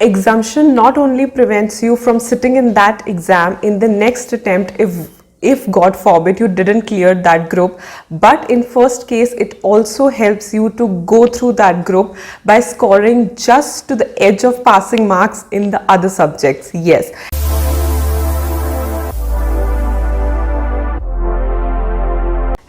Exemption not only prevents you from sitting in that exam in the next attempt if God forbid you didn't clear that group, but in first case it also helps you to go through that group by scoring just to the edge of passing marks in the other subjects. Yes.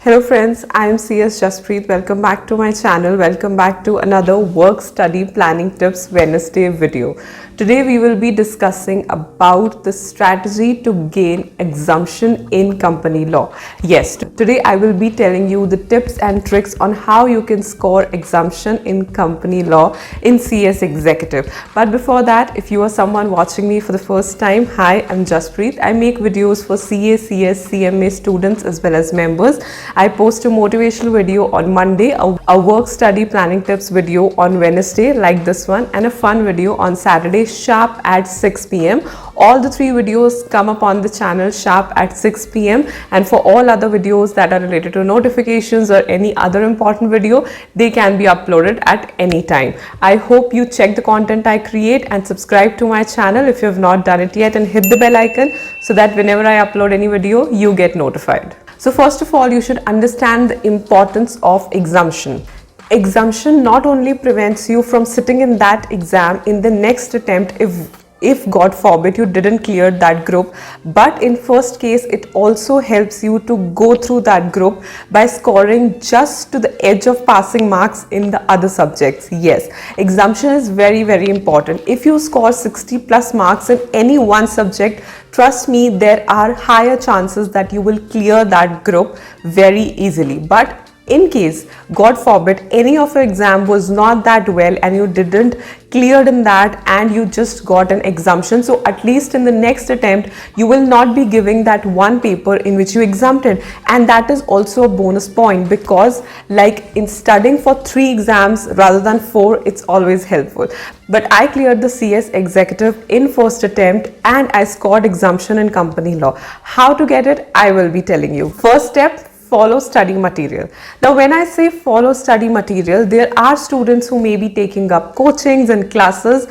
Hello friends, I am CS Jaspreet. Welcome back to my channel. Welcome back to another work study planning tips Wednesday video. Today we will be discussing about the strategy to gain exemption in company law. Yes, today I will be telling you the tips and tricks on how you can score exemption in company law in CS Executive. But before that, if you are someone watching me for the first time, hi, I'm Jaspreet. I make videos for CA, CS, CMA students as well as members. I post a motivational video on Monday, a work study planning tips video on Wednesday like this one, and a fun video on Saturday sharp at 6 p.m. All the three videos come up on the channel sharp at 6 p.m. and for all other videos that are related to notifications or any other important video, they can be uploaded at any time. I hope you check the content I create and subscribe to my channel if you have not done it yet, and hit the bell icon so that whenever I upload any video, you get notified. So first of all, you should understand the importance of exemption. Exemption not only prevents you from sitting in that exam in the next attempt if God forbid you didn't clear that group, but in first case it also helps you to go through that group by scoring just to the edge of passing marks in the other subjects. Yes, exemption is very important. If you score 60 plus marks in any one subject, trust me, there are higher chances that you will clear that group very easily. But in case, God forbid, any of your exam was not that well and you didn't cleared in that and you just got an exemption, so at least in the next attempt you will not be giving that one paper in which you exempted, and that is also a bonus point, because like in studying for 3 exams rather than 4, it's always helpful. But I cleared the CS Executive in first attempt and I scored exemption in company law. How to get it? I will be telling you. First step, follow study material. Now when I say follow study material, there are students who may be taking up coachings and classes,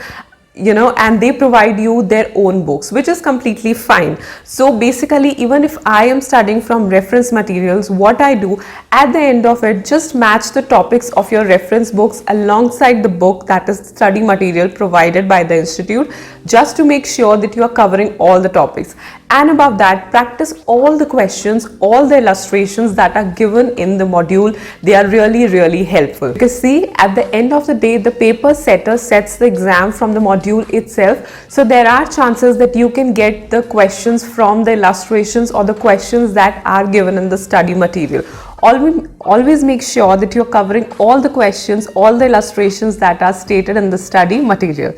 and they provide you their own books, which is completely fine. So basically, even if I am studying from reference materials, what I do at the end of it, just match the topics of your reference books alongside the book, that is study material provided by the institute, just to make sure that you are covering all the topics. And above that, practice all the questions, all the illustrations that are given in the module. They are really helpful. Because see, at the end of the day, the paper setter sets the exam from the module itself. So there are chances that you can get the questions from the illustrations or the questions that are given in the study material. Always make sure that you're covering all the questions, all the illustrations that are stated in the study material.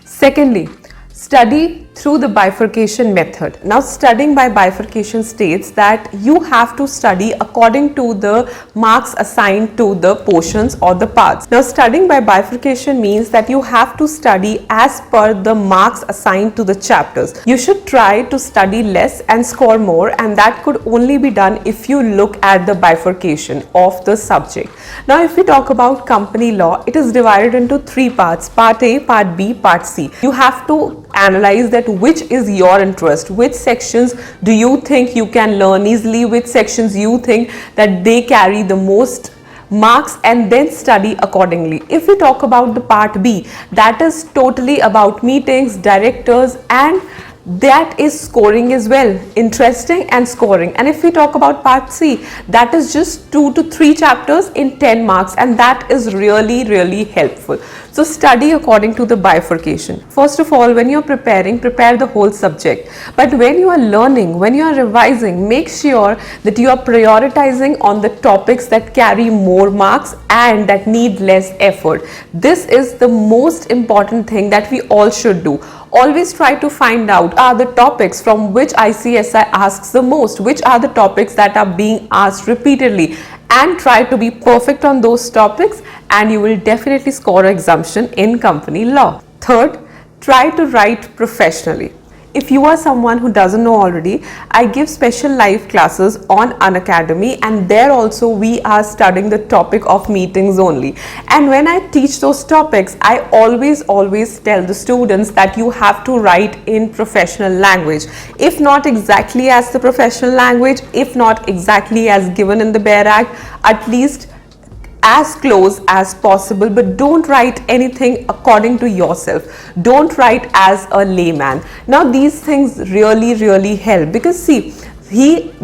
Secondly, study through the bifurcation method. Now, studying by bifurcation states that you have to study according to the marks assigned to the portions or the parts. Now, studying by bifurcation means that you have to study as per the marks assigned to the chapters. You should try to study less and score more, and that could only be done if you look at the bifurcation of the subject. Now, if we talk about company law, it is divided into 3 parts: part A, part B, part C. You have to analyze that which is your interest, which sections do you think you can learn easily, which sections you think that they carry the most marks, and then study accordingly. If we talk about the part B, that is totally about meetings, directors, and that is scoring as well, interesting and scoring. And if we talk about part C, that is just 2 to 3 chapters in 10 marks, and that is really helpful. So study according to the bifurcation. First of all, when you're preparing, prepare the whole subject. But when you are learning, when you are revising, make sure that you are prioritizing on the topics that carry more marks and that need less effort. This is the most important thing that we all should do. Always try to find out are the topics from which ICSI asks the most, which are the topics that are being asked repeatedly, and try to be perfect on those topics, and you will definitely score exemption in company law. Third, try to write professionally. if you are someone who doesn't know already, I give special live classes on Unacademy, and there also we are studying the topic of meetings only. And when I teach those topics, I always tell the students that you have to write in professional language. If not exactly as the professional language, if not exactly as given in the BARE Act, at least as close as possible, but don't write anything according to yourself. Don't write as a layman. Now these things really help, because see,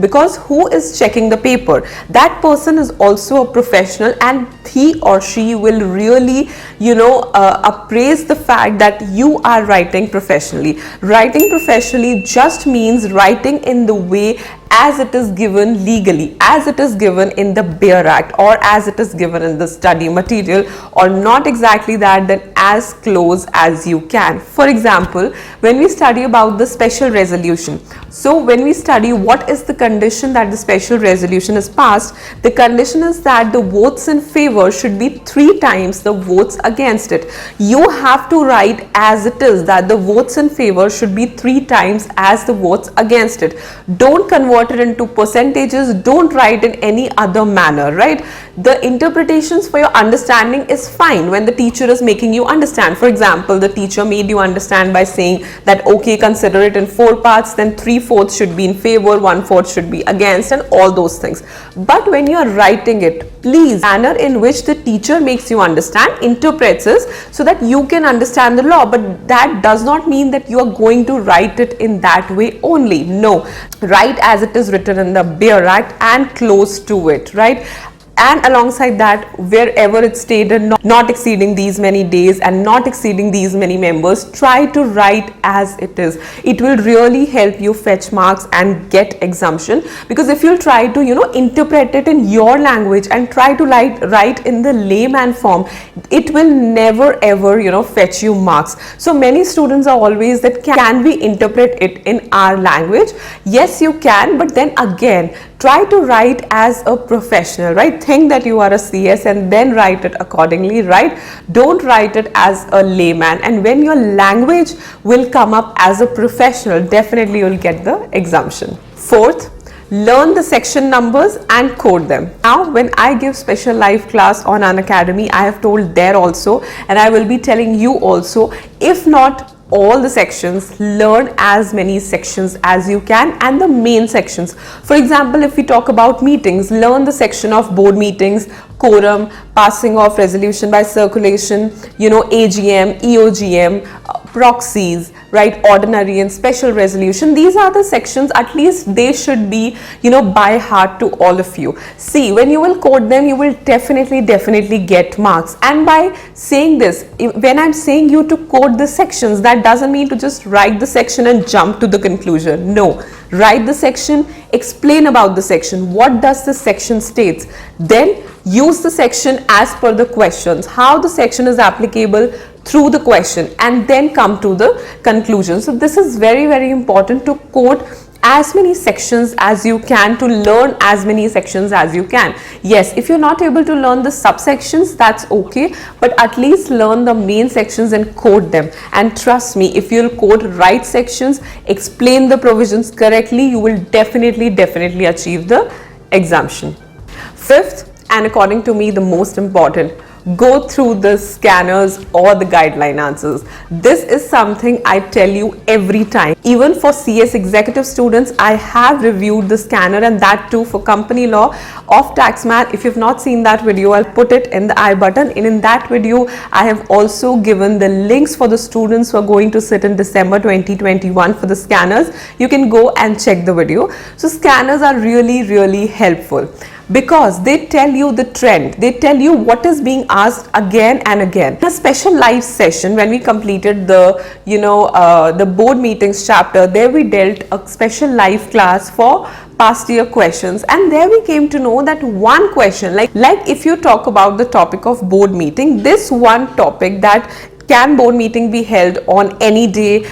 because who is checking the paper, that person is also a professional, and he or she will really appraise the fact that you are writing professionally. Writing professionally just means writing in the way as it is given legally, as it is given in the BARE Act, or as it is given in the study material, or not exactly that, then as close as you can. For example, when we study about the special resolution, so when we study what is the condition that the special resolution is passed, the condition is that the votes in favor should be 3 times the votes against it. You have to write as it is, that the votes in favor should be 3 times as the votes against it. Don't convert it into percentages, don't write in any other manner, right? The interpretations for your understanding is fine when the teacher is making you understand. For example, the teacher made you understand by saying that okay, consider it in 4 parts, then 3/4 should be in favor, 1/4 should be against, and all those things. But when you are writing it, please, manner in which the teacher makes you understand, interprets it so that you can understand the law. But that does not mean that you are going to write it in that way only. No, write as it is written in the BARE Act and close to it, right? And alongside that, wherever it's stated not exceeding these many days and not exceeding these many members, try to write as it is. It will really help you fetch marks and get exemption, because if you'll try to interpret it in your language and try to write in the layman form, it will never ever fetch you marks. So many students are always that, can we interpret it in our language? Yes, you can, but then again, try to write as a professional, right? Think that you are a CS and then write it accordingly, right? Don't write it as a layman. And when your language will come up as a professional, definitely you'll get the exemption. Fourth, learn the section numbers and code them. Now, when I give special live class on Unacademy, I have told there also, and I will be telling you also, if not all the sections, learn as many sections as you can, and the main sections. For example, if we talk about meetings, learn the section of board meetings, quorum, passing of resolution by circulation, AGM, EOGM, proxies, right, ordinary and special resolution. These are the sections, at least they should be by heart to all of you. See, when you will code them, you will definitely get marks. And by saying this, when I'm saying you to code the sections, that doesn't mean to just write the section and jump to the conclusion. No, write the section, explain about the section, what does the section states, then use the section as per the questions, how the section is applicable through the question, and then come to the conclusion. So this is very important, to code as many sections as you can, to learn as many sections as you can. Yes, if you're not able to learn the subsections, that's okay, but at least learn the main sections and code them. And trust me, if you'll code right sections, explain the provisions correctly, you will definitely achieve the exemption. Fifth, and according to me the most important, go through the scanners or the guideline answers. This is something I tell you every time. Even for CS executive students, I have reviewed the scanner, and that too for company law of tax math. If you've not seen that video, I'll put it in the I button. And in that video, I have also given the links for the students who are going to sit in December 2021 for the scanners. You can go and check the video. So scanners are really helpful, because they tell you the trend, they tell you what is being asked again and again. In a special live session, when we completed the the board meetings chapter, there we dealt a special live class for past year questions, and there we came to know that one question, like if you talk about the topic of board meeting, this one topic, that can board meeting be held on any day?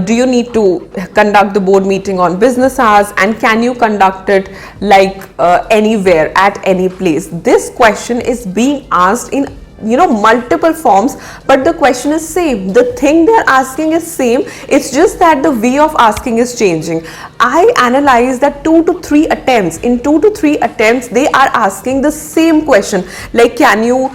Do you need to conduct the board meeting on business hours? And can you conduct it anywhere, at any place? This question is being asked in multiple forms, but the question is same. The thing they're asking is same. It's just that the way of asking is changing. I analyze that 2 to 3 attempts. In 2 to 3 attempts, they are asking the same question, like, can you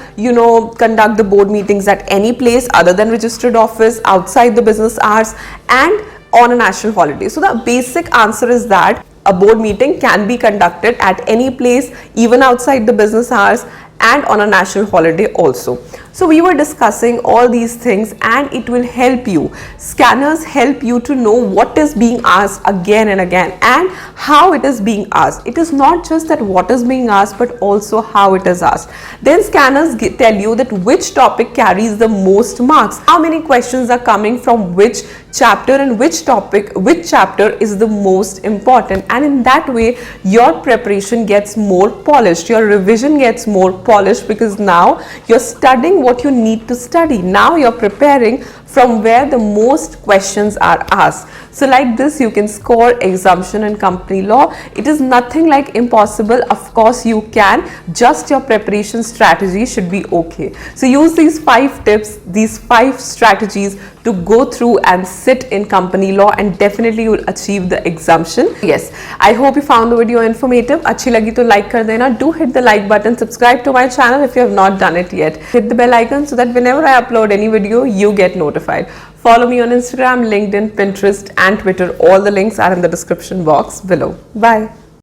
conduct the board meetings at any place other than registered office, outside the business hours, and on a national holiday. So the basic answer is that a board meeting can be conducted at any place, even outside the business hours, and on a national holiday also. So we were discussing all these things, and it will help you. Scanners help you to know what is being asked again and again and how it is being asked. It is not just that what is being asked, but also how it is asked. Then scanners tell you that which topic carries the most marks, how many questions are coming from which chapter, and which chapter is the most important. And in that way your preparation gets more polished, your revision gets more polished, because now you're studying what you need to study. Now you're preparing from where the most questions are asked. So like this you can score exemption and company law. It is nothing like impossible. Of course you can, just your preparation strategy should be okay. So use these 5 tips, these 5 strategies to go through and sit in company law, and definitely you will achieve the exemption. Yes, I hope you found the video informative. अच्छी लगी तो like कर देना. Do hit the like button, subscribe to my channel if you have not done it yet. Hit the bell icon so that whenever I upload any video, you get notified. Follow me on Instagram, LinkedIn, Pinterest and Twitter. All the links are in the description box below. Bye.